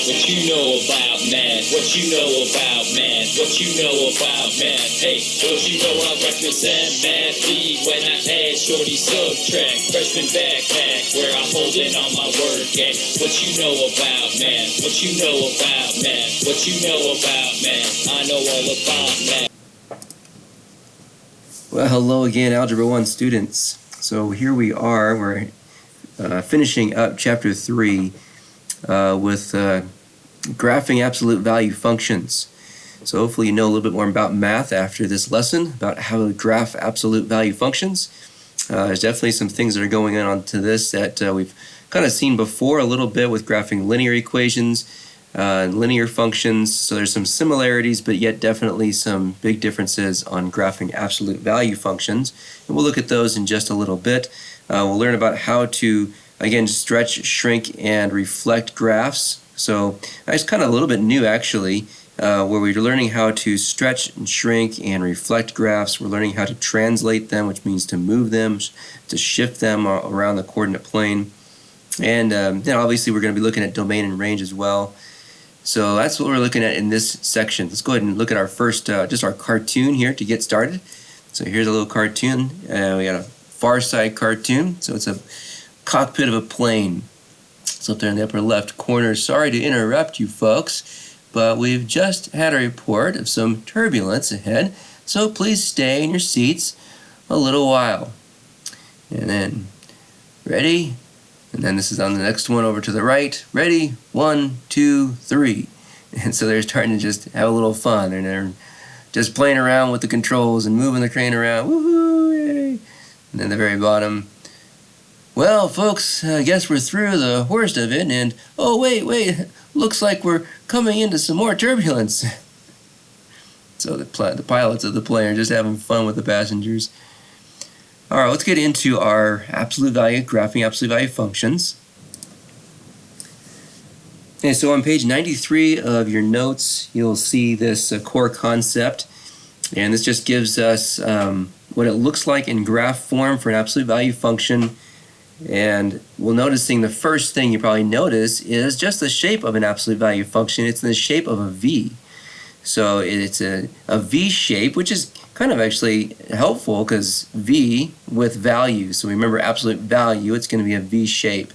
What you know about math? What you know about math? What you know about math? Hey, don't you know I represent math B when I add shorty subtract freshman backpack where I hold in all my work at. What you know about math? What you know about math? What you know about math? I know all about math. Well, hello again, Algebra 1 students. So here we are, we're finishing up Chapter 3 with graphing absolute value functions. So hopefully you know a little bit more about math after this lesson, about how to graph absolute value functions. There's definitely some things that are going on to this that we've kind of seen before a little bit with graphing linear equations and linear functions. So there's some similarities, but yet definitely some big differences on graphing absolute value functions. And we'll look at those in just a little bit. We'll learn about how to, again, stretch, shrink, and reflect graphs. So that's kind of a little bit new, actually, where we're learning how to stretch and shrink and reflect graphs. We're learning how to translate them, which means to move them, to shift them around the coordinate plane. And then obviously we're going to be looking at domain and range as well. So that's what we're looking at in this section. Let's go ahead and look at our first, just our cartoon here to get started. So here's a little cartoon. We got a far side cartoon. So it's a cockpit of a plane. It's up there in the upper left corner. Sorry to interrupt you folks, but we've just had a report of some turbulence ahead. So please stay in your seats a little while. And then, ready? And then this is on the next one over to the right. Ready? 1, 2, 3. And so they're starting to just have a little fun. And they're just playing around with the controls and moving the crane around. Woohoo! Yay! And then the very bottom. Well, folks, I guess we're through the worst of it. And, oh, wait. Looks like we're coming into some more turbulence. So the pilots of the plane are just having fun with the passengers. All right, let's get into our absolute value, graphing absolute value functions. Okay, so on page 93 of your notes, you'll see this core concept. And this just gives us what it looks like in graph form for an absolute value function. And we're noticing the first thing you probably notice is just the shape of an absolute value function. It's in the shape of a V. So it's a V shape, which is kind of actually helpful because V with value. So remember absolute value, it's going to be a V shape.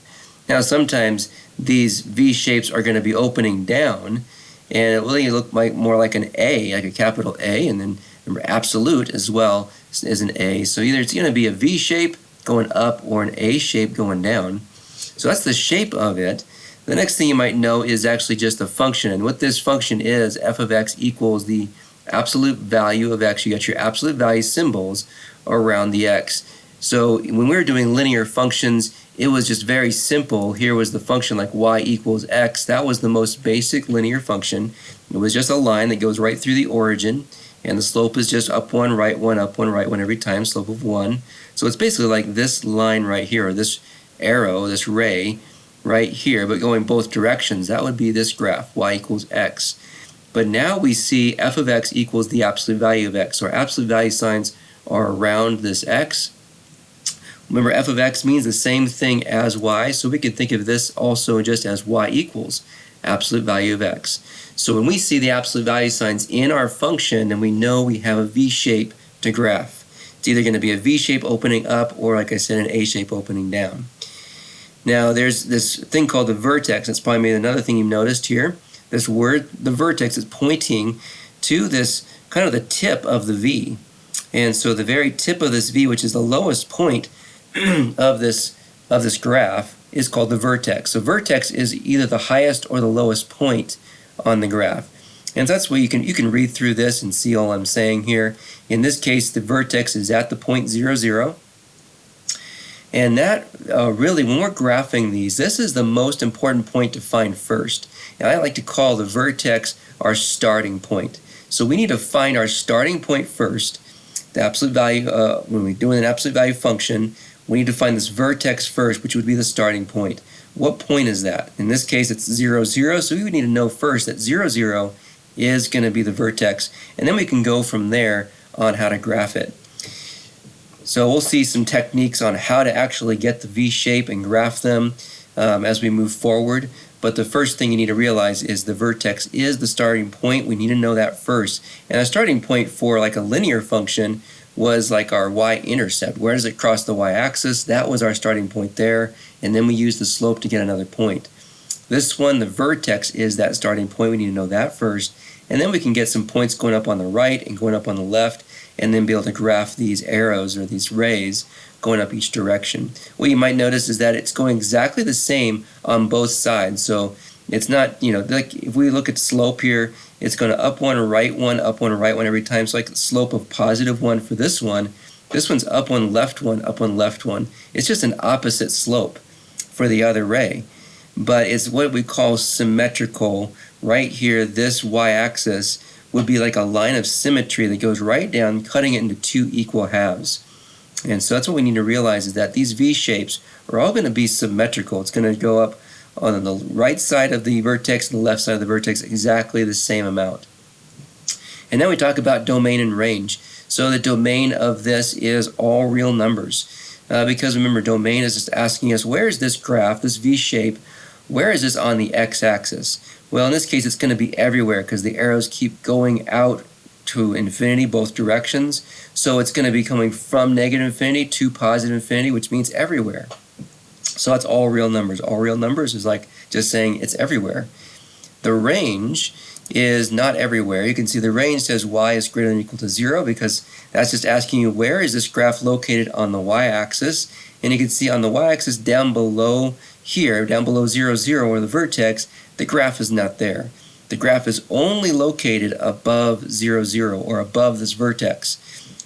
Now sometimes these V shapes are going to be opening down and it really look more like an A, like a capital A, and then remember absolute as well is an A. So either it's going to be a V shape going up or an A shape going down. So that's the shape of it. The next thing you might know is actually just a function. And what this function is, f of x equals the absolute value of x. You got your absolute value symbols around the x. So when we were doing linear functions, it was just very simple. Here was the function like y equals x. That was the most basic linear function. It was just a line that goes right through the origin. And the slope is just up one, right one, up one, right one every time, slope of 1. So it's basically like this line right here, or this arrow, this ray, right here, but going both directions. That would be this graph, y equals x. But now we see f of x equals the absolute value of x. So our absolute value signs are around this x. Remember, f of x means the same thing as y, so we can think of this also just as y equals absolute value of x. So when we see the absolute value signs in our function, then we know we have a V shape to graph. It's either going to be a V shape opening up or, like I said, an A shape opening down. Now there's this thing called the vertex. That's probably another thing you've noticed here. This word, the vertex, is pointing to this kind of the tip of the V. And so the very tip of this V, which is the lowest point of this graph, is called the vertex. So vertex is either the highest or the lowest point on the graph. And that's where you can read through this and see all I'm saying here. In this case, the vertex is at the point 0, 0. And that really, when we're graphing these, this is the most important point to find first. And I like to call the vertex our starting point. So we need to find our starting point first. The absolute value, when we're doing an absolute value function, we need to find this vertex first, which would be the starting point. What point is that? In this case, it's 0, 0. So we would need to know first that 0, 0 is going to be the vertex. And then we can go from there on how to graph it. So we'll see some techniques on how to actually get the V shape and graph them. as we move forward. But the first thing you need to realize is the vertex is the starting point. We need to know that first. And a starting point for like a linear function was like our y-intercept. Where does it cross the y-axis? That was our starting point there. And then we use the slope to get another point. This one, the vertex, is that starting point. We need to know that first. And then we can get some points going up on the right and going up on the left, and then be able to graph these arrows or these rays going up each direction. What you might notice is that it's going exactly the same on both sides. So it's not, like if we look at slope here, it's going to up one, right one, up one, right one every time. So like the slope of +1 for this one. This one's up one, left one, up one, left one. It's just an opposite slope for the other ray. But it's what we call symmetrical. Right here, this y-axis would be like a line of symmetry that goes right down, cutting it into two equal halves. And so that's what we need to realize, is that these V-shapes are all going to be symmetrical. It's going to go up on the right side of the vertex and the left side of the vertex exactly the same amount. And now we talk about domain and range. So the domain of this is all real numbers. Because remember, domain is just asking us, where is this graph, this V-shape, where is this on the x-axis? Well, in this case, it's going to be everywhere because the arrows keep going out to infinity, both directions. So it's going to be coming from negative infinity to positive infinity, which means everywhere. So that's all real numbers. All real numbers is like just saying it's everywhere. The range is not everywhere. You can see the range says y is greater than or equal to 0 because that's just asking you where is this graph located on the y-axis. And you can see on the y-axis down below here, down below 0, 0, or the vertex, the graph is not there. The graph is only located above 0, 0, or above this vertex.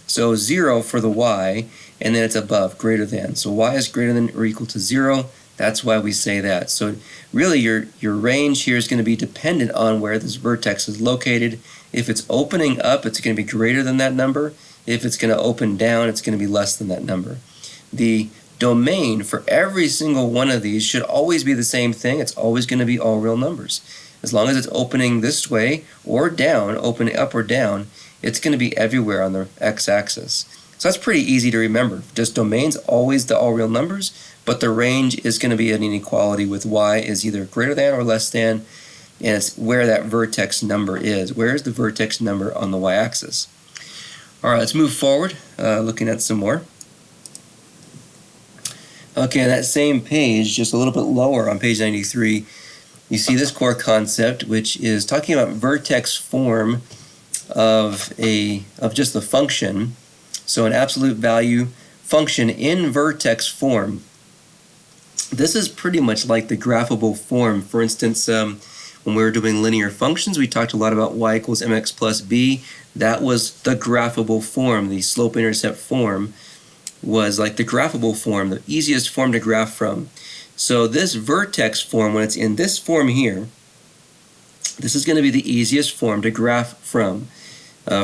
So 0 for the y, and then it's above, greater than. So y is greater than or equal to 0. That's why we say that. So really your range here is going to be dependent on where this vertex is located. If it's opening up, it's going to be greater than that number. If it's going to open down, it's going to be less than that number. The domain for every single one of these should always be the same thing. It's always going to be all real numbers. As long as it's opening this way or down, opening up or down, it's going to be everywhere on the x-axis. So that's pretty easy to remember. Just domain's always the all real numbers, but the range is going to be an inequality with y is either greater than or less than, and it's where that vertex number is. Where is the vertex number on the y-axis? All right, let's move forward, looking at some more. Okay, on that same page, just a little bit lower on page 93, you see this core concept, which is talking about vertex form of just the function. So an absolute value function in vertex form. This is pretty much like the graphable form. For instance, when we were doing linear functions, we talked a lot about y equals mx plus b. That was the graphable form. The slope-intercept form was like the graphable form, the easiest form to graph from. So this vertex form, when it's in this form here, this is going to be the easiest form to graph from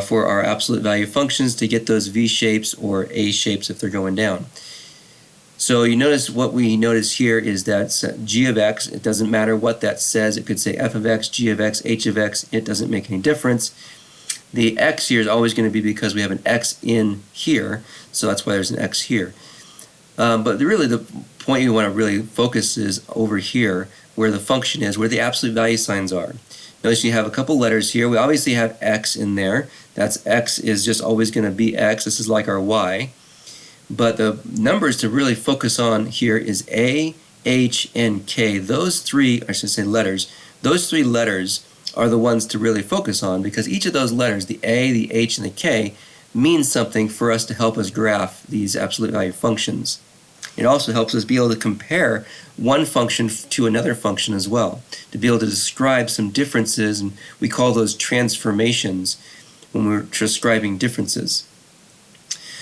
for our absolute value functions to get those v shapes or a shapes if they're going down. So you notice what we notice here is that g of x, it doesn't matter what that says. It could say f of x, g of x, h of x. It doesn't make any difference. The x here is always going to be because we have an x in here, so that's why there's an x here. But really the point you want to really focus is over here, where the function is, where the absolute value signs are. Notice you have a couple letters here. We obviously have x in there. That's x is just always going to be x. This is like our y. But the numbers to really focus on here is a, h, and k. Those three, I should say letters, those three letters are the ones to really focus on because each of those letters, the a, the h, and the k, means something for us to help us graph these absolute value functions. It also helps us be able to compare one function to another function as well, to be able to describe some differences, and we call those transformations when we're describing differences.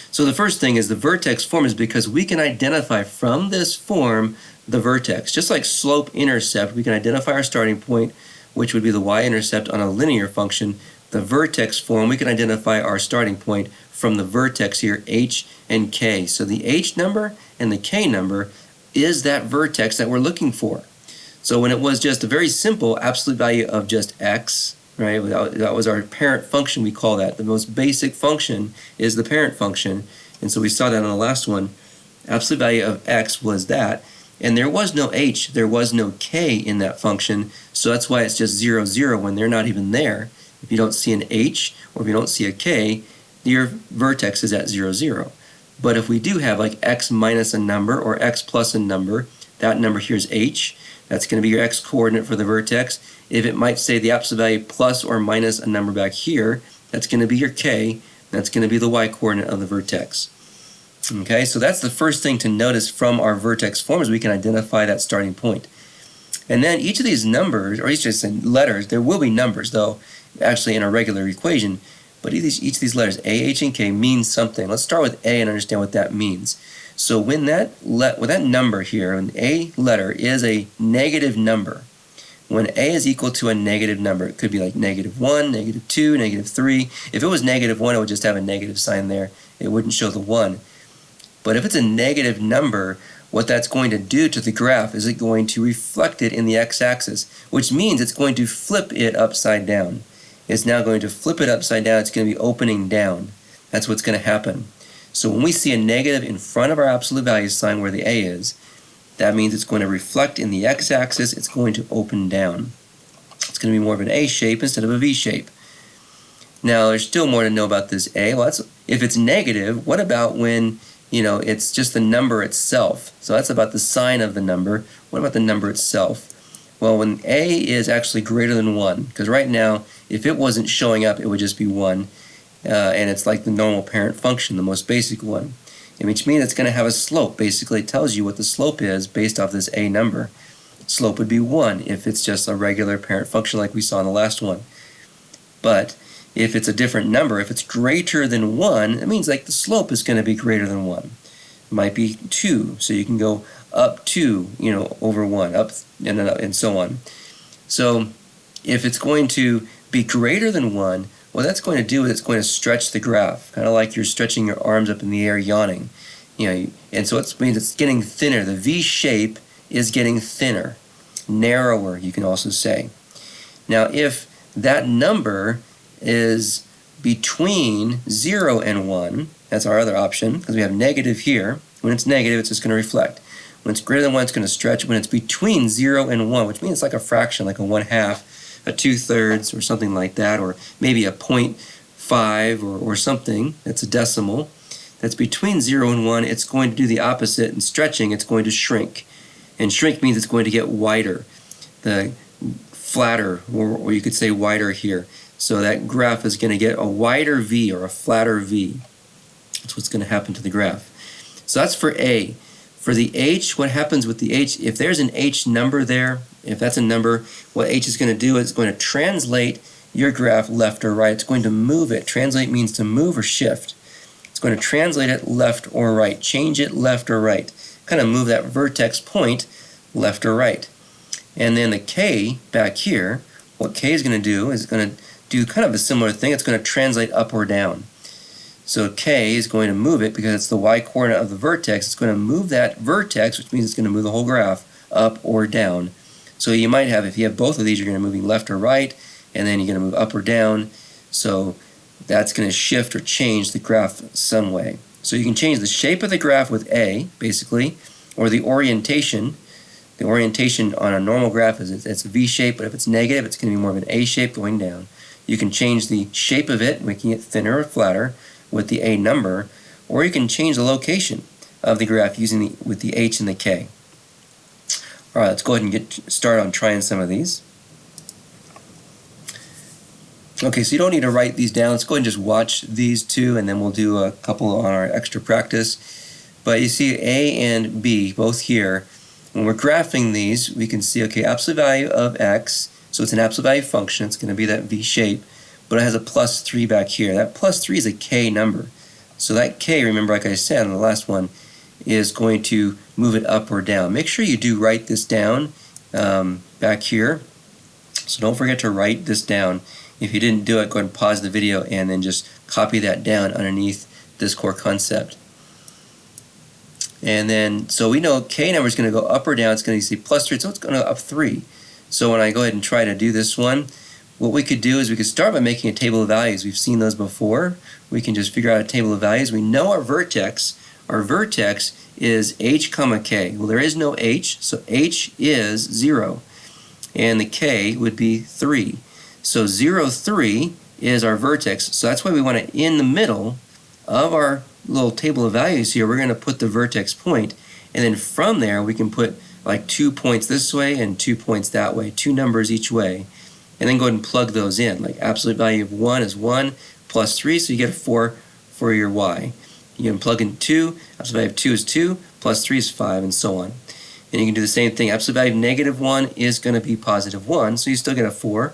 So the first thing is the vertex form is because we can identify from this form the vertex. Just like slope-intercept, we can identify our starting point, which would be the y-intercept on a linear function. The vertex form, we can identify our starting point from the vertex here, h and k. So the h number and the k number is that vertex that we're looking for. So when it was just a very simple absolute value of just x, right, that was our parent function, we call that. The most basic function is the parent function. And so we saw that on the last one. Absolute value of x was that. And there was no h, there was no k in that function, so that's why it's just 0, 0 when they're not even there. If you don't see an h or if you don't see a k, your vertex is at 0, 0. But if we do have like x minus a number or x plus a number, that number here is h. That's going to be your x-coordinate for the vertex. If it might say the absolute value plus or minus a number back here, that's going to be your k. That's going to be the y-coordinate of the vertex. Okay, so that's the first thing to notice from our vertex form, is we can identify that starting point. And then each of these numbers, or each of these letters, there will be numbers though, actually in a regular equation, but each of these letters, A, H, and K, means something. Let's start with A and understand what that means. So when that number here, an A letter is a negative number, when A is equal to a negative number, it could be like -1, -2, -3. If it was -1, it would just have a negative sign there. It wouldn't show the 1. But if it's a negative number, what that's going to do to the graph is it's going to reflect it in the x-axis, which means it's going to flip it upside down. It's now going to flip it upside down. It's going to be opening down. That's what's going to happen. So when we see a negative in front of our absolute value sign where the A is, that means it's going to reflect in the x-axis. It's going to open down. It's going to be more of an A shape instead of a V shape. Now, there's still more to know about this A. Well, if it's negative, what about when it's just the number itself? So that's about the sign of the number. What about the number itself? Well, when A is actually greater than 1, because right now, if it wasn't showing up, it would just be 1, and it's like the normal parent function, the most basic one, which means it's going to have a slope. Basically, it tells you what the slope is based off this A number. Slope would be 1 if it's just a regular parent function like we saw in the last one. But if it's a different number, if it's greater than 1, it means like the slope is going to be greater than 1. It might be 2, so you can go up 2, over 1, up and so on. So if it's going to be greater than 1, what that's going to do is it's going to stretch the graph, kind of like you're stretching your arms up in the air yawning. And so it means it's getting thinner. The V shape is getting thinner, narrower, you can also say. Now if that number is between 0 and 1, that's our other option, because we have negative here. When it's negative, it's just going to reflect. When it's greater than 1, it's going to stretch. When it's between 0 and 1, which means it's like a fraction, like a 1/2, a 2/3, or something like that, or maybe a 0.5 or something, that's a decimal, that's between 0 and 1, it's going to do the opposite. In stretching, it's going to shrink. And shrink means it's going to get wider, the flatter, or you could say wider here. So that graph is going to get a wider V or a flatter V. That's what's going to happen to the graph. So that's for A. For the H, what happens with the H, if there's an H number there, if that's a number, what H is going to do is it's going to translate your graph left or right. It's going to move it. Translate means to move or shift. It's going to translate it left or right, change it left or right, kind of move that vertex point left or right. And then the K back here, what K is going to do is it's going to do kind of a similar thing. It's going to translate up or down. So K is going to move it because it's the y-coordinate of the vertex. It's going to move that vertex, which means it's going to move the whole graph up or down. So you might have, if you have both of these, you're going to be moving left or right, and then you're going to move up or down. So that's going to shift or change the graph some way. So you can change the shape of the graph with A, basically, or the orientation. The orientation on a normal graph is it's a V shape, but if it's negative, it's going to be more of an A shape going down. You can change the shape of it, making it thinner or flatter with the A number, or you can change the location of the graph using with the H and the K. All right, let's go ahead and get started on trying some of these. Okay, so you don't need to write these down. Let's go ahead and just watch these two, and then we'll do a couple on our extra practice. But you see A and B both here. When we're graphing these, we can see, okay, absolute value of x, so it's an absolute value function. It's going to be that V shape, but it has a +3 back here. That +3 is a K number. So that K, remember, like I said on the last one, is going to move it up or down. Make sure you do write this down back here. So don't forget to write this down. If you didn't do it, go ahead and pause the video and then just copy that down underneath this core concept. And then, so we know K number is going to go up or down. It's going to see +3, so it's going to go up 3. So when I go ahead and try to do this one, what we could do is we could start by making a table of values. We've seen those before. We can just figure out a table of values. We know our vertex. our vertex is h comma k. Well, there is no h, so h is 0, and the k would be 3. So 0, 3 is our vertex, so that's why we want to, in the middle of our little table of values here, we're going to put the vertex point, and then from there we can put like 2 points this way and 2 points that way, 2 numbers each way, and then go ahead and plug those in. Like absolute value of 1 is 1 plus 3, so you get a 4 for your y. You can plug in 2, absolute value of 2 is 2, plus 3 is 5, and so on. And you can do the same thing. Absolute value of negative 1 is going to be positive 1, so you still get a 4.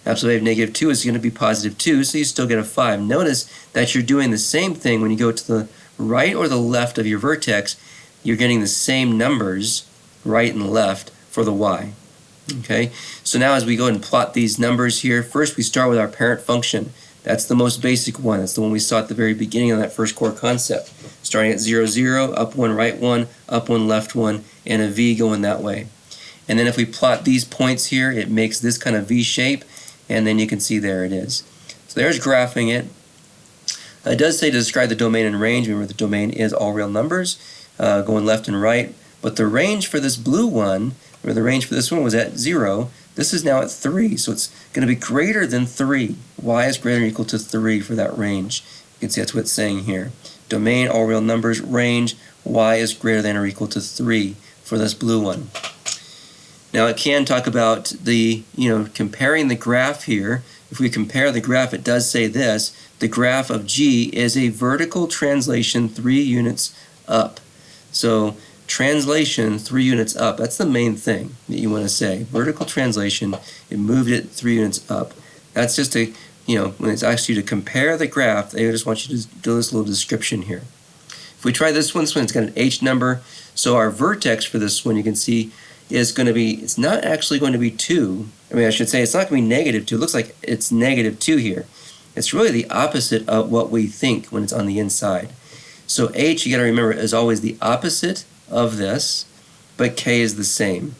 Absolute value of negative 2 is going to be positive 2, so you still get a 5. Notice that you're doing the same thing when you go to the right or the left of your vertex. You're getting the same numbers, right and left, for the y. Okay, so now as we go and plot these numbers here, first we start with our parent function. That's the most basic one. That's the one we saw at the very beginning of that first core concept. Starting at 0, 0, up 1, right 1, up 1, left 1, and a v going that way. And then if we plot these points here, it makes this kind of V shape, and then you can see there it is. So there's graphing it. It does say to describe the domain and range. Remember, the domain is all real numbers going left and right. But the range for this blue one, or the range for this one was at 0. This is now at 3, so it's going to be greater than 3. Y is greater than or equal to 3 for that range. You can see that's what it's saying here. Domain, all real numbers, range, y is greater than or equal to 3 for this blue one. Now it can talk about the, comparing the graph here. If we compare the graph, it does say this: the graph of G is a vertical translation 3 units up. So translation 3 units up, that's the main thing that you want to say. Vertical translation, it moved it 3 units up. That's just a, when it's asking you to compare the graph, they just want you to do this little description here. If we try this one, it's got an H number. So our vertex for this one, you can see, is going to be, it's not actually going to be 2. I should say it's not going to be negative 2. It looks like it's negative 2 here. It's really the opposite of what we think when it's on the inside. So H, you got to remember, is always the opposite of this, but K is the same.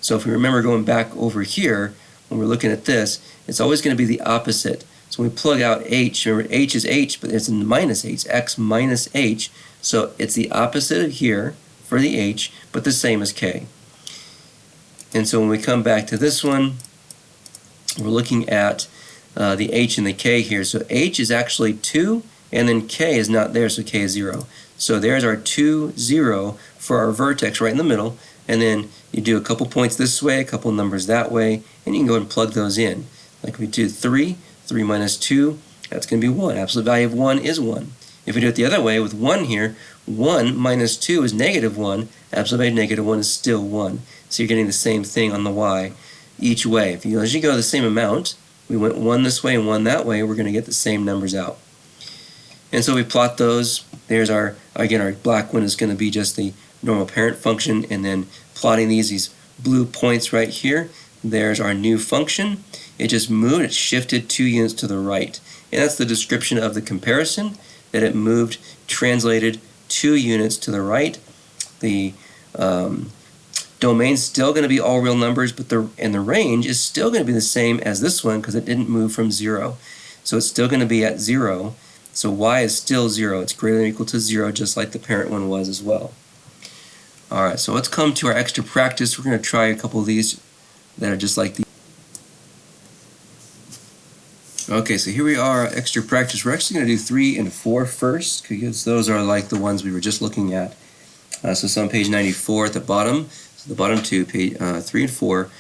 So if we remember going back over here, when we're looking at this, it's always going to be the opposite. So when we plug out H, remember H is H, but it's in minus H, X minus H. So it's the opposite of here for the H, but the same as K. And so when we come back to this one, we're looking at the H and the K here. So H is actually 2, and then K is not there, so K is 0. So there's our 2, 0 for our vertex right in the middle, and then you do a couple points this way, a couple numbers that way, and you can go and plug those in. Like we do 3, 3 minus 2, that's going to be 1. Absolute value of 1 is 1. If we do it the other way with 1 here, 1 minus 2 is negative 1. Absolute value of negative 1 is still 1. So you're getting the same thing on the y each way. As you go the same amount, we went 1 this way and 1 that way, we're going to get the same numbers out. And so we plot those. There's our, again, our black one is going to be just the normal parent function, and then plotting these blue points right here, there's our new function. It just moved, it shifted 2 units to the right. And that's the description of the comparison, that it moved, translated 2 units to the right. The domain's still going to be all real numbers, but the range is still going to be the same as this one because it didn't move from 0. So it's still going to be at 0. So y is still 0. It's greater than or equal to 0, just like the parent one was as well. Alright, so let's come to our extra practice. We're going to try a couple of these that are just like these. Okay, so here we are, extra practice. We're actually going to do 3 and 4 first, because those are like the ones we were just looking at. So it's on page 94 at the bottom. So the bottom two, page 3 and 4.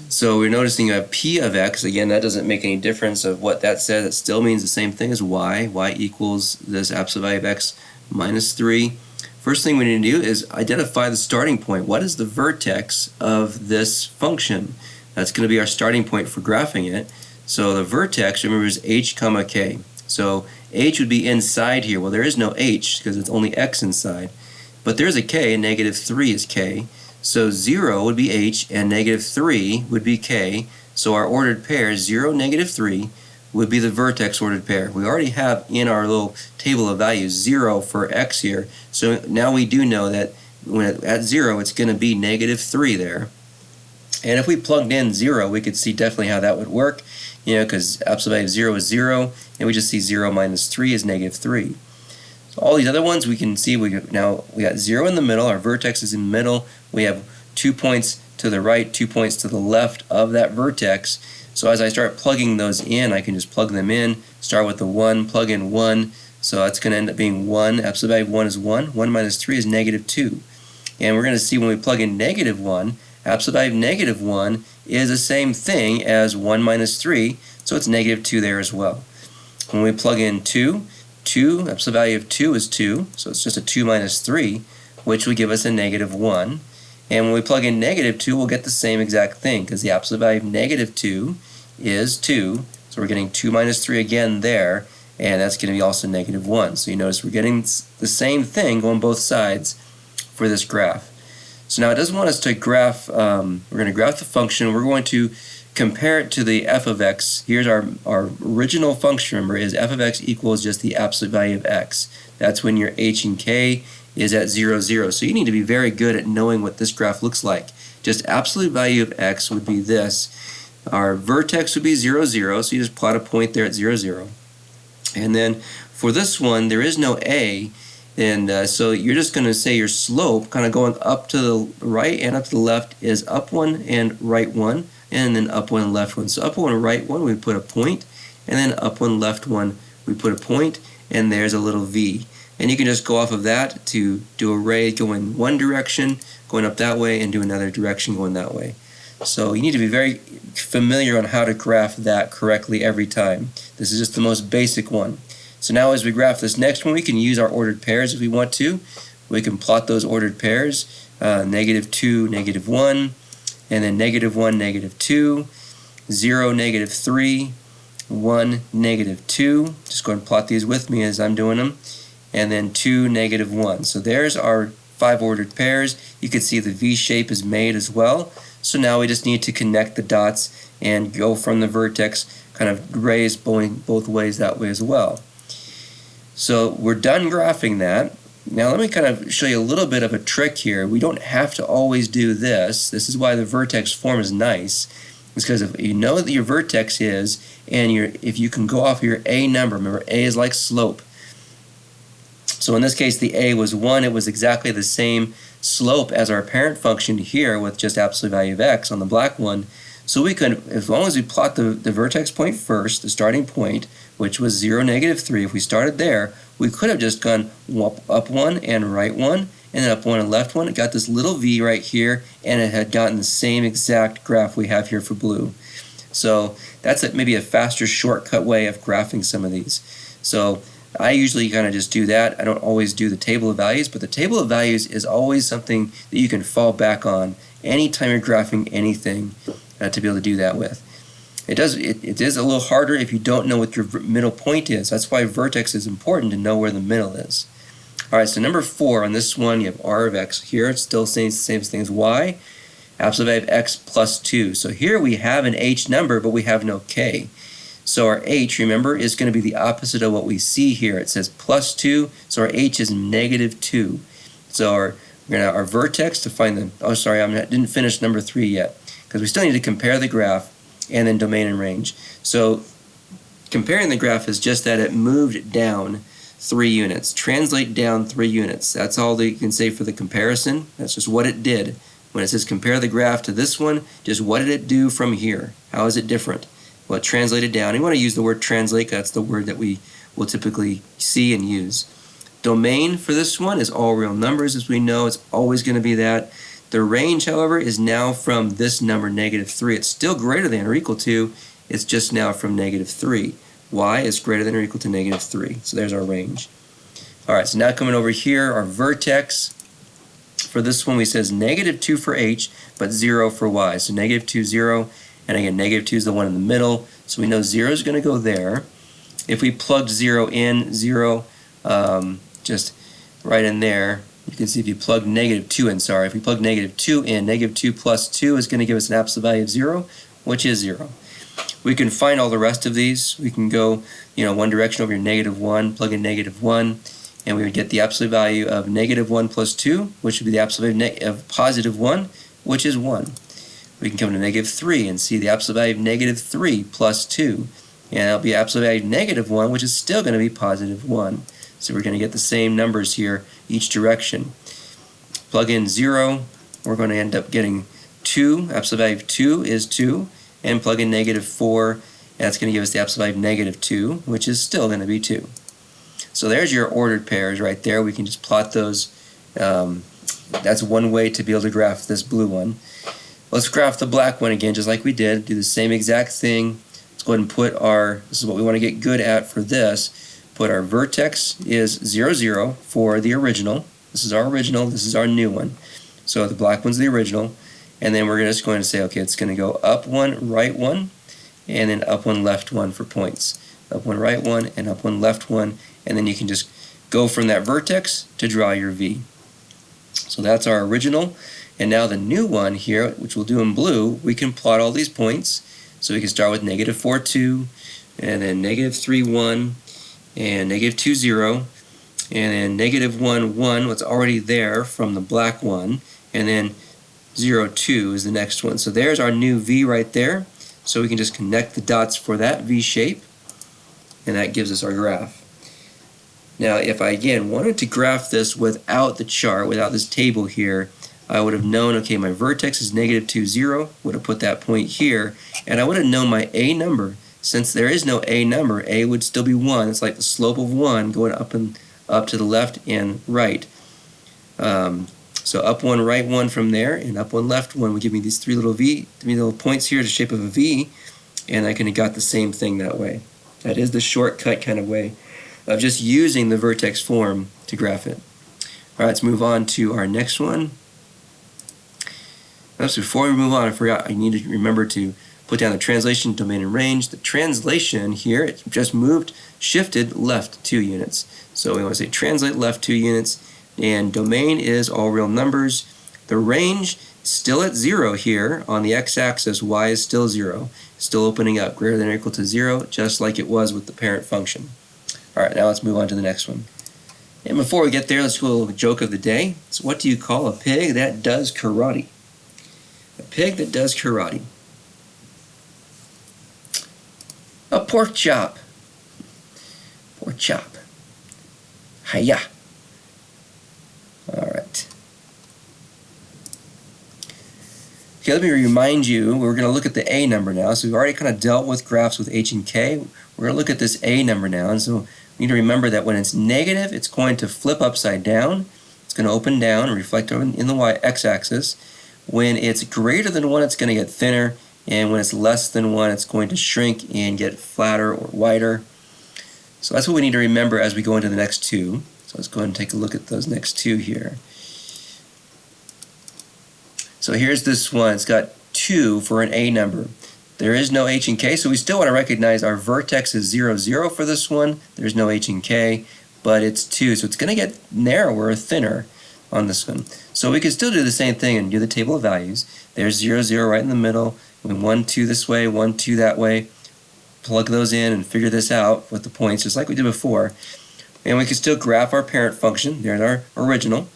So we're noticing a p of x. Again, that doesn't make any difference of what that says. It still means the same thing as y. Y equals this absolute value of x minus 3. First thing we need to do is identify the starting point. What is the vertex of this function? That's going to be our starting point for graphing it. So the vertex, remember, is h comma k. So h would be inside here. Well, there is no h because it's only x inside. But there's a k, and negative 3 is k. So 0 would be h, and negative 3 would be k. So our ordered pair, 0, negative 3, would be the vertex ordered pair. We already have in our little table of values 0 for x here. So now we do know that when at 0, it's going to be negative 3 there. And if we plugged in 0, we could see definitely how that would work. Because absolute value of 0 is 0, and we just see 0 minus 3 is negative 3. So All these other ones we can see we got 0 in the middle, our vertex is in the middle, we have 2 points to the right, 2 points to the left of that vertex. So as I start plugging those in, I can just plug them in, start with the 1, plug in 1, so that's going to end up being 1, absolute value of 1 is 1, 1 minus 3 is negative 2. And we're going to see when we plug in negative 1, absolute value of negative 1 is the same thing as 1 minus 3, so it's negative 2 there as well. When we plug in 2, absolute value of 2 is 2, so it's just a 2 minus 3, which will give us a negative 1. And when we plug in negative 2, we'll get the same exact thing, because the absolute value of negative 2 is 2, so we're getting 2 minus 3 again there, and that's going to be also negative 1. So you notice we're getting the same thing going both sides for this graph. So now it doesn't want us to graph, we're going to graph the function, we're going to compare it to the f of x. Here's our original function, remember, is f of x equals just the absolute value of x. That's when your h and k is at 0, 0. So you need to be very good at knowing what this graph looks like. Just absolute value of x would be this. Our vertex would be 0, 0, so you just plot a point there at 0, 0. And then for this one, there is no a, and so you're just going to say your slope, kind of going up to the right and up to the left, is up 1 and right 1. And then up 1 and left 1. So up 1 and right 1 we put a point, and then up 1 left 1 we put a point, and there's a little v. And you can just go off of that to do a ray going one direction, going up that way, and do another direction going that way. So you need to be very familiar on how to graph that correctly every time. This is just the most basic one. So now as we graph this next one, we can use our ordered pairs if we want to. We can plot those ordered pairs, negative 2, negative 1, and then negative 1, negative 2, 0, negative 3, 1, negative 2. Just go ahead and plot these with me as I'm doing them. And then 2, negative 1. So there's our 5 ordered pairs. You can see the V shape is made as well. So now we just need to connect the dots and go from the vertex, kind of raise both ways that way as well. So we're done graphing that. Now let me kind of show you a little bit of a trick here. We don't have to always do this. This is why the vertex form is nice. It's because if you know what your vertex is, and if you can go off your a number, remember a is like slope. So in this case the a was 1, it was exactly the same slope as our parent function here with just absolute value of x on the black one. So we could, as long as we plot the vertex point first, the starting point, which was 0, negative 3, if we started there, we could have just gone up 1 and right 1, and then up 1 and left 1. It got this little v right here, and it had gotten the same exact graph we have here for blue. So that's maybe a faster shortcut way of graphing some of these. So I usually kind of just do that. I don't always do the table of values, but the table of values is always something that you can fall back on anytime you're graphing anything to be able to do that with. It is a little harder if you don't know what your middle point is. That's why vertex is important to know where the middle is. Alright, so number 4 on this one, you have r of x. Here it's still saying the same thing as y. Absolute value of x plus 2. So here we have an h number, but we have no k. So our h, remember, is going to be the opposite of what we see here. It says plus 2, so our h is negative 2. So our vertex to find the, oh sorry, I didn't finish number 3 yet, because we still need to compare the graph and then domain and range. So comparing the graph is just that it moved down 3 units. Translate down 3 units. That's all that you can say for the comparison. That's just what it did. When it says compare the graph to this one, just what did it do from here? How is it different? Well, it translated down. You want to use the word translate. That's the word that we will typically see and use. Domain for this one is all real numbers, as we know. It's always going to be that. The range, however, is now from this number, negative 3. It's still greater than or equal to. It's just now from negative 3. Y is greater than or equal to negative 3. So there's our range. Alright, so now coming over here, our vertex. For this one, we says negative 2 for h, but 0 for y. So negative 2, 0. And again, negative 2 is the one in the middle. So we know 0 is going to go there. If we plugged 0 in, 0 just right in there, you can see if you plug negative 2 in, if we plug negative 2 in, negative 2 plus 2 is going to give us an absolute value of 0, which is 0. We can find all the rest of these. We can go, one direction over your negative 1, plug in negative 1, and we would get the absolute value of negative 1 plus 2, which would be the absolute value of positive 1, which is 1. We can come to negative 3 and see the absolute value of negative 3 plus 2. And that'll be absolute value of negative 1, which is still going to be positive 1. So we're going to get the same numbers here each direction. Plug in 0, we're going to end up getting 2, absolute value of 2 is 2, and plug in -4, that's going to give us the absolute value of -2, which is still going to be 2. So there's your ordered pairs right there. We can just plot those. That's one way to be able to graph this blue one. Let's graph the black one again, just like we did. Do the same exact thing. Let's go ahead and put our, this is what we want to get good at for this. Put our vertex is 0, 0 for the original. This is our original, this is our new one. So the black one's the original. And then we're just going to say, okay, it's going to go up 1, right 1, and then up 1, left 1 for points. Up 1, right 1, and up 1, left 1. And then you can just go from that vertex to draw your V. So that's our original. And now the new one here, which we'll do in blue, we can plot all these points. So we can start with -4, 2, and then -3, 1, and -2, 0, and then -1, 1, what's already there from the black one, and then 0, 2 is the next one. So there's our new V right there. So we can just connect the dots for that V shape, and that gives us our graph. Now if I again wanted to graph this without the chart, without this table here, I would have known, okay, my vertex is -2, 0, would have put that point here, and I would have known my A number. Since there is no A number, A would still be 1. It's like the slope of 1 going up and up to the left and right. So up 1, right 1 from there, and up 1, left 1 would give me these three little points here, the shape of a V, and I could have got the same thing that way. That is the shortcut kind of way of just using the vertex form to graph it. All right, let's move on to our next one. Oops, before we move on, I forgot I need to remember to put down the translation, domain, and range. The translation here, it just shifted left 2 units. So we want to say translate left 2 units, and domain is all real numbers. The range still at 0 here on the x-axis, y is still 0, still opening up, greater than or equal to 0, just like it was with the parent function. All right, now let's move on to the next one. And before we get there, let's do a little joke of the day. So what do you call a pig that does karate? A pig that does karate. A pork chop. Pork chop. Hiya. All right. Okay, let me remind you, we're going to look at the A number now. So we've already kind of dealt with graphs with H and K. We're going to look at this A number now. And so we need to remember that when it's negative, it's going to flip upside down. It's going to open down and reflect in the x-axis. When it's greater than 1, it's going to get thinner. And when it's less than 1, it's going to shrink and get flatter or wider. So that's what we need to remember as we go into the next two. So let's go ahead and take a look at those next two here. So here's this one. It's got 2 for an A number. There is no H and K, so we still want to recognize our vertex is 0, 0 for this one. There's no H and K, but it's 2, so it's going to get narrower or thinner on this one. So we can still do the same thing and do the table of values. There's 0, 0 right in the middle, and 1, 2 this way, 1, 2 that way. Plug those in and figure this out with the points, just like we did before. And we can still graph our parent function. There's our original.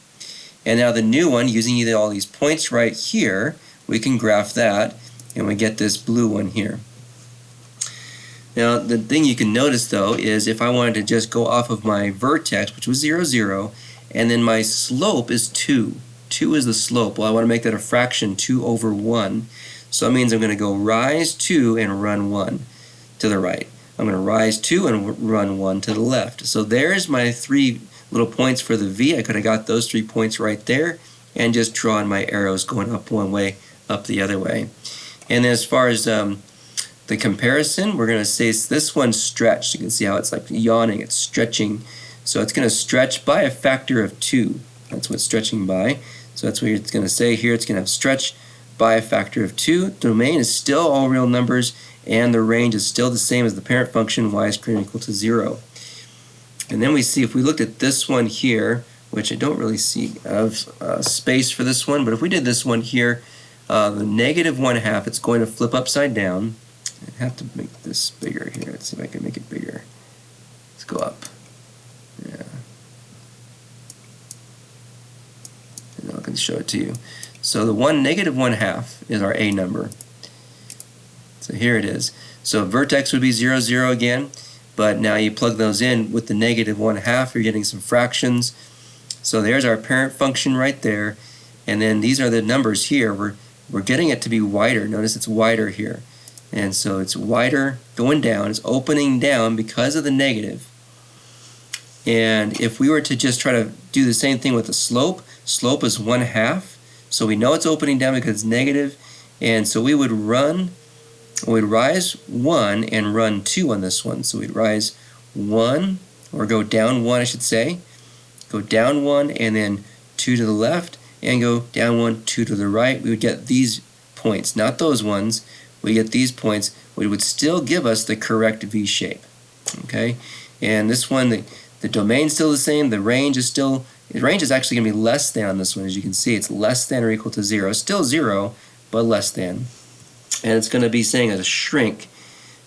And now the new one, using all these points right here, we can graph that, and we get this blue one here. Now the thing you can notice though is if I wanted to just go off of my vertex, which was 0, 0, and then my slope is 2. 2 is the slope. Well, I want to make that a fraction, 2 over 1. So that means I'm going to go rise 2 and run 1 to the right. I'm going to rise 2 and run 1 to the left. So there's my 3 little points for the V. I could have got those 3 points right there and just drawn my arrows going up one way, up the other way. And as far as the comparison, we're going to say this one's stretched. You can see how it's like yawning, it's stretching. So it's going to stretch by a factor of 2. That's what it's stretching by. So that's what it's going to say here. It's going to have stretch by a factor of 2. The domain is still all real numbers, and the range is still the same as the parent function, y is greater than or equal to 0. And then we see if we looked at this one here, which I don't really see of space for this one, but if we did this one here, the -1/2, it's going to flip upside down. I have to make this bigger here. Let's see if I can make it bigger. Let's go up. Yeah. And I can show it to you. So the -1/2 is our A number. So here it is. So vertex would be 0, 0 again. but now you plug those in with the negative 1/2, you're getting some fractions. So there's our parent function right there, and then these are the numbers here. We're getting it to be wider. Notice it's wider here, and so it's wider going down. It's opening down because of the negative. And if we were to just try to do the same thing with the slope, slope is 1/2, so we know it's opening down because it's negative, and so we'd rise 1 and run 2 on this one. So we'd rise 1, or go down 1 I should say, go down 1 and then 2 to the left, and go down 1, 2 to the right. We would get these points, not those ones. We get these points, which would still give us the correct V shape. Okay, and this one, the domain's still the same. The range is actually going to be less than on this one. As you can see, it's less than or equal to 0. It's still 0, but less than. And it's going to be saying as a shrink.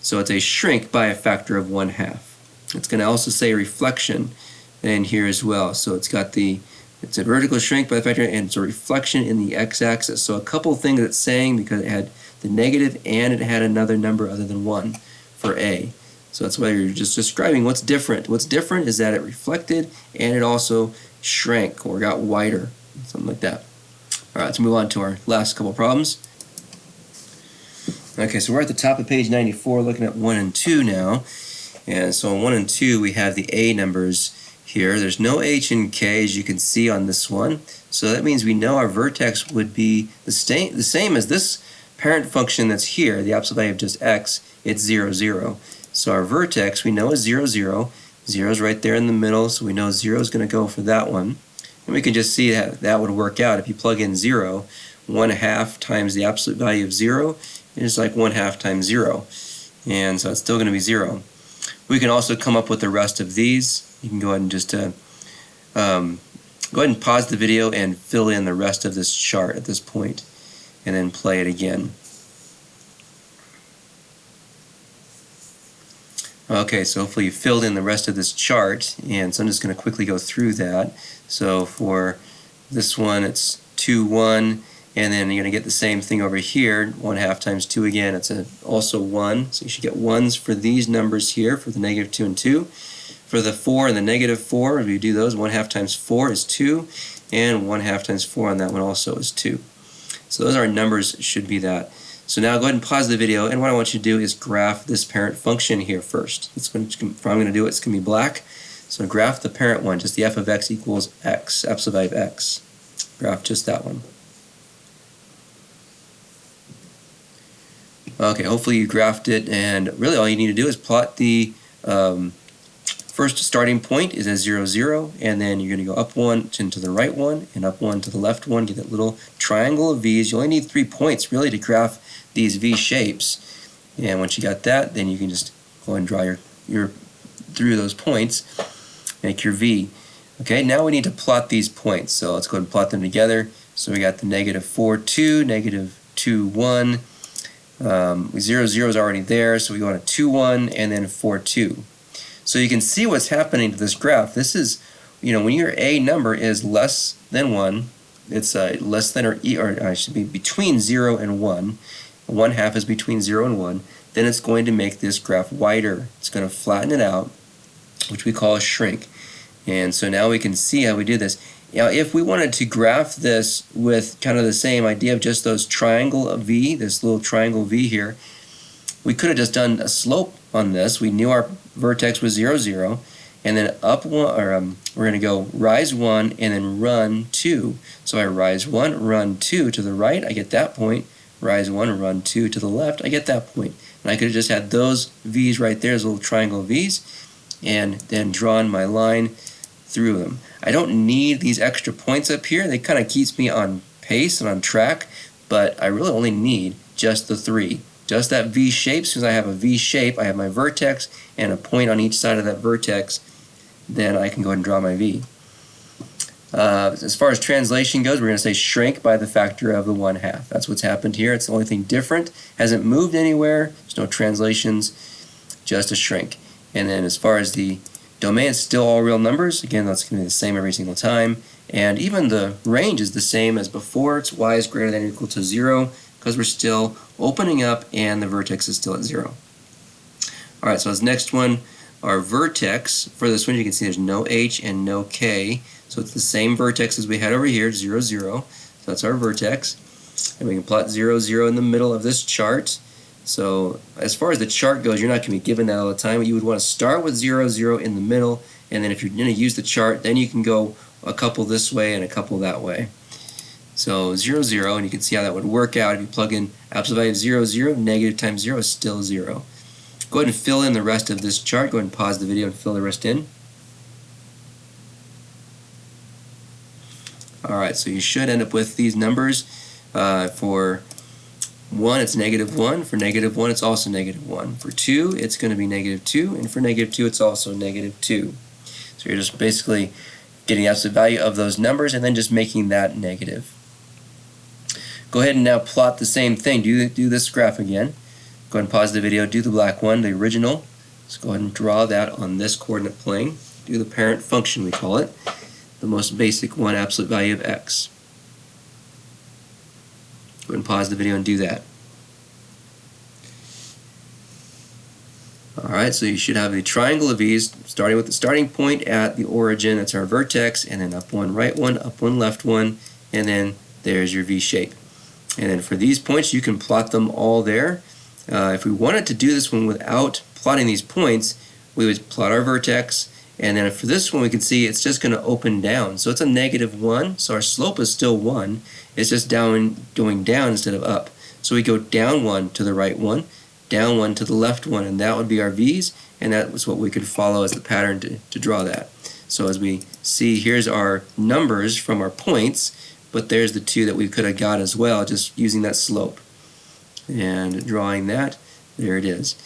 So it's a shrink by a factor of 1/2. It's going to also say reflection in here as well. So it's a vertical shrink by a factor, and it's a reflection in the x-axis. So a couple things it's saying, because it had the negative and it had another number other than 1 for A. So that's why you're just describing what's different. What's different is that it reflected and it also shrank or got wider, something like that. All right, let's move on to our last couple problems. Okay, so we're at the top of page 94 looking at 1 and 2 now. And so in 1 and 2 we have the A numbers here. There's no H and K, as you can see on this one. So that means we know our vertex would be the same as this parent function that's here, the absolute value of just x. It's 0, 0. So our vertex we know is 0, 0. 0 is right there in the middle, so we know 0 is going to go for that one. And we can just see that that would work out. If you plug in 0, 1/2 times the absolute value of 0 is like 1/2 times 0. And so it's still going to be 0. We can also come up with the rest of these. You can go ahead and just go ahead and pause the video and fill in the rest of this chart at this point, and then play it again. Okay, so hopefully you filled in the rest of this chart, and so I'm just going to quickly go through that. So for this one, it's 2, 1, and then you're going to get the same thing over here, 1/2 times 2 again. It's also 1, so you should get 1s for these numbers here, for the negative 2 and 2. For the 4 and the negative 4, if you do those, 1/2 times 4 is 2, and 1/2 times 4 on that one also is 2. So those are numbers, should be that. So now go ahead and pause the video, and what I want you to do is graph this parent function here first. That's what I'm going to do. It's going to be black. So graph the parent one, just the f of x equals x, absolute value of x. Graph just that one. Okay, hopefully you graphed it, and really all you need to do is plot the first starting point is at 0, 0, and then you're going to go up 1 to the right one, and up 1 to the left one, get that little triangle of V's. You only need 3 points really to graph these V shapes, and once you got that, then you can just go and draw your through those points, make your V. Okay, now we need to plot these points, so let's go ahead and plot them together. So we got the negative 4, 2, negative 2, 1, 0, 0 is already there, so we go on a 2, 1, and then 4, 2. So you can see what's happening to this graph. This is, when your A number is less than 1, it's less than or I should be between 0 and 1. 1/2 is between 0 and 1. Then it's going to make this graph wider. It's going to flatten it out, which we call a shrink. And so now we can see how we do this. Now, if we wanted to graph this with kind of the same idea of just those triangle of V, this little triangle V here, we could have just done a slope on this. We knew our vertex was 0, 0, and then up 1, or we're going to go rise 1 and then run 2. So I rise 1, run 2 to the right, I get that point. Rise 1, run 2 to the left, I get that point. And I could have just had those V's right there, those little triangle V's, and then drawn my line through them. I don't need these extra points up here. They kind of keeps me on pace and on track, but I really only need just the 3. Just that V shape. Since I have a V shape, I have my vertex and a point on each side of that vertex, then I can go ahead and draw my V. As far as translation goes, we're going to say shrink by the factor of the 1/2. That's what's happened here. It's the only thing different. Hasn't moved anywhere. There's no translations, just a shrink. And then as far as the domain, it's still all real numbers. Again, that's going to be the same every single time. And even the range is the same as before. It's y is greater than or equal to 0, because we're still opening up and the vertex is still at 0. Alright, so this next one, our vertex for this one, you can see there's no H and no K. So it's the same vertex as we had over here, 0, 0. So that's our vertex. And we can plot 0, 0 in the middle of this chart. So as far as the chart goes, you're not going to be given that all the time. You would want to start with 0, 0 in the middle, and then if you're going to use the chart, then you can go a couple this way and a couple that way. So 0, 0, and you can see how that would work out. If you plug in absolute value of 0, 0, negative times 0 is still 0. Go ahead and fill in the rest of this chart. Go ahead and pause the video and fill the rest in. Alright, so you should end up with these numbers. For 1, it's -1. For -1, it's also -1. For 2, it's going to be -2. And for -2, it's also -2. So you're just basically getting the absolute value of those numbers and then just making that negative. Go ahead and now plot the same thing. Do this graph again. Go ahead and pause the video. Do the black one, the original. Let's go ahead and draw that on this coordinate plane. Do the parent function, we call it. The most basic one, absolute value of x. Go ahead and pause the video and do that. Alright, so you should have the triangle of V's starting with the starting point at the origin, that's our vertex, and then up one, right one, up one, left one, and then there's your V shape. And then for these points, you can plot them all there. If we wanted to do this one without plotting these points, we would plot our vertex, and then for this one we can see it's just going to open down. So it's a -1, so our slope is still 1. It's just going down instead of up. So we go down 1 to the right one, down 1 to the left one, and that would be our V's, and that was what we could follow as the pattern to draw that. So as we see, here's our numbers from our points, but there's the 2 that we could have got as well, just using that slope. And drawing that, there it is.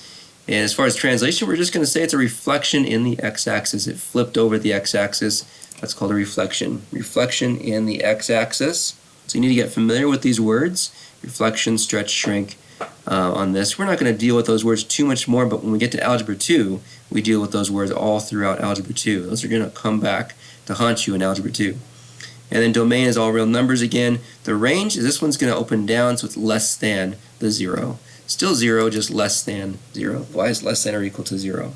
And as far as translation, we're just going to say it's a reflection in the x-axis. It flipped over the x-axis. That's called a reflection. Reflection in the x-axis. So you need to get familiar with these words. Reflection, stretch, shrink on this. We're not going to deal with those words too much more, but when we get to Algebra 2, we deal with those words all throughout Algebra 2. Those are going to come back to haunt you in Algebra 2. And then domain is all real numbers again. The range, this one's going to open down, so it's less than the 0. Still 0, just less than 0. Y is less than or equal to 0.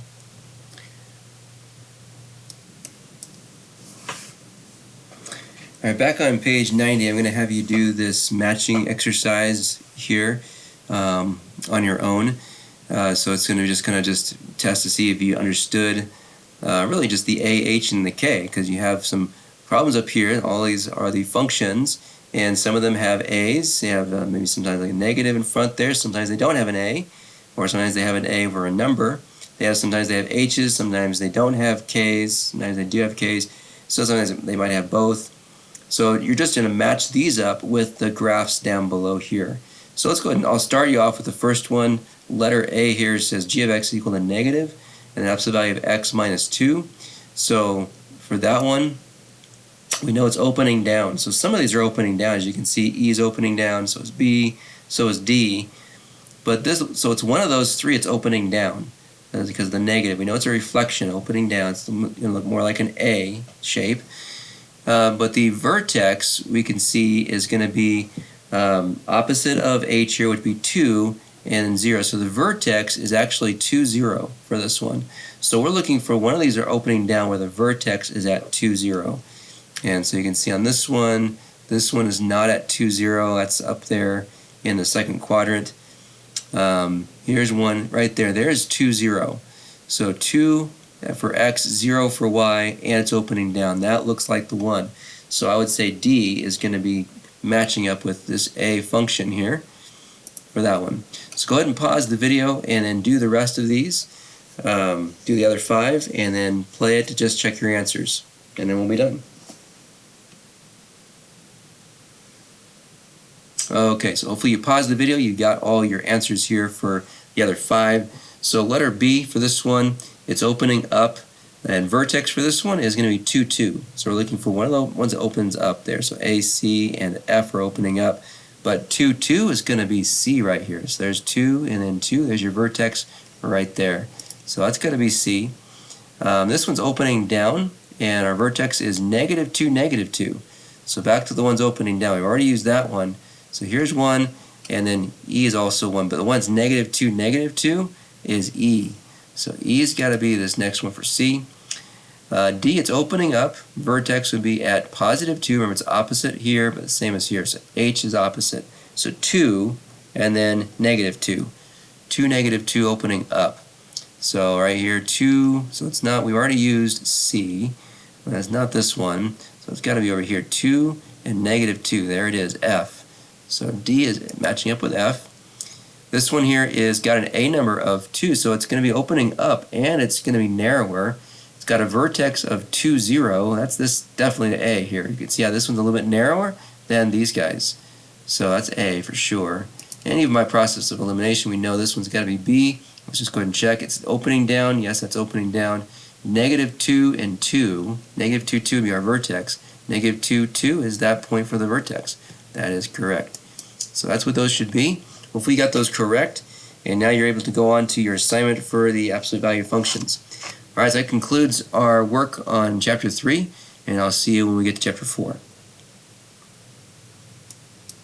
Alright, back on page 90, I'm going to have you do this matching exercise here on your own. So it's going to just kind of test to see if you understood really just the A, H, and the K, because you have some problems up here. All these are the functions, and some of them have A's. They have maybe sometimes like a negative in front there. Sometimes they don't have an A, or sometimes they have an A over a number. Sometimes they have H's, sometimes they don't have K's, sometimes they do have K's. So sometimes they might have both. So you're just going to match these up with the graphs down below here. So let's go ahead and I'll start you off with the first one. Letter A here says g of x equal to negative, and an absolute value of x minus 2. So for that one, we know it's opening down. So some of these are opening down. As you can see, E is opening down, so is B, so is D. But so it's one of those three, it's opening down. That's because of the negative. We know it's a reflection opening down. It's going to look more like an A shape. But the vertex, we can see, is going to be opposite of H here, would be 2 and 0. So the vertex is actually 2, 0 for this one. So we're looking for one of these are opening down where the vertex is at 2, 0. And so you can see on this one is not at 2, 0. That's up there in the second quadrant. Here's one right there. There's 2, 0. So 2 for x, 0 for y, and it's opening down. That looks like the one. So I would say D is going to be matching up with this A function here for that one. So go ahead and pause the video and then do the rest of these. Do the other 5 and then play it to just check your answers. And then we'll be done. Okay, so hopefully you paused the video, you got all your answers here for the other 5. So letter B for this one, it's opening up, and vertex for this one is going to be 2, 2. So we're looking for one of the ones that opens up there. So A, C, and F are opening up. But 2, 2 is going to be C right here. So there's 2 and then 2. There's your vertex right there. So that's going to be C. This one's opening down, and our vertex is -2, -2. So back to the ones opening down. We've already used that one. So here's one, and then E is also one. But the one's -2, -2 is E. So E has got to be this next one for C. D, it's opening up. Vertex would be at positive 2. Remember, it's opposite here, but the same as here. So H is opposite. So 2, and then negative 2. 2, negative 2 opening up. So right here, 2, so it's not, we've already used C, but it's not this one. So it's got to be over here, 2 and negative 2. There it is, F. So D is matching up with F. This one here is got an A number of 2, so it's going to be opening up, and it's going to be narrower. It's got a vertex of 2, 0. That's this definitely an A here. You can see how this one's a little bit narrower than these guys. So that's A for sure. And even by process of elimination, we know this one's got to be B. Let's just go ahead and check. It's opening down. Yes, that's opening down. Negative 2 and 2. Negative 2, 2 would be our vertex. Negative 2, 2 is that point for the vertex. That is correct. So that's what those should be. Hopefully you got those correct. And now you're able to go on to your assignment for the absolute value functions. All right, so that concludes our work on Chapter 3, and I'll see you when we get to Chapter 4.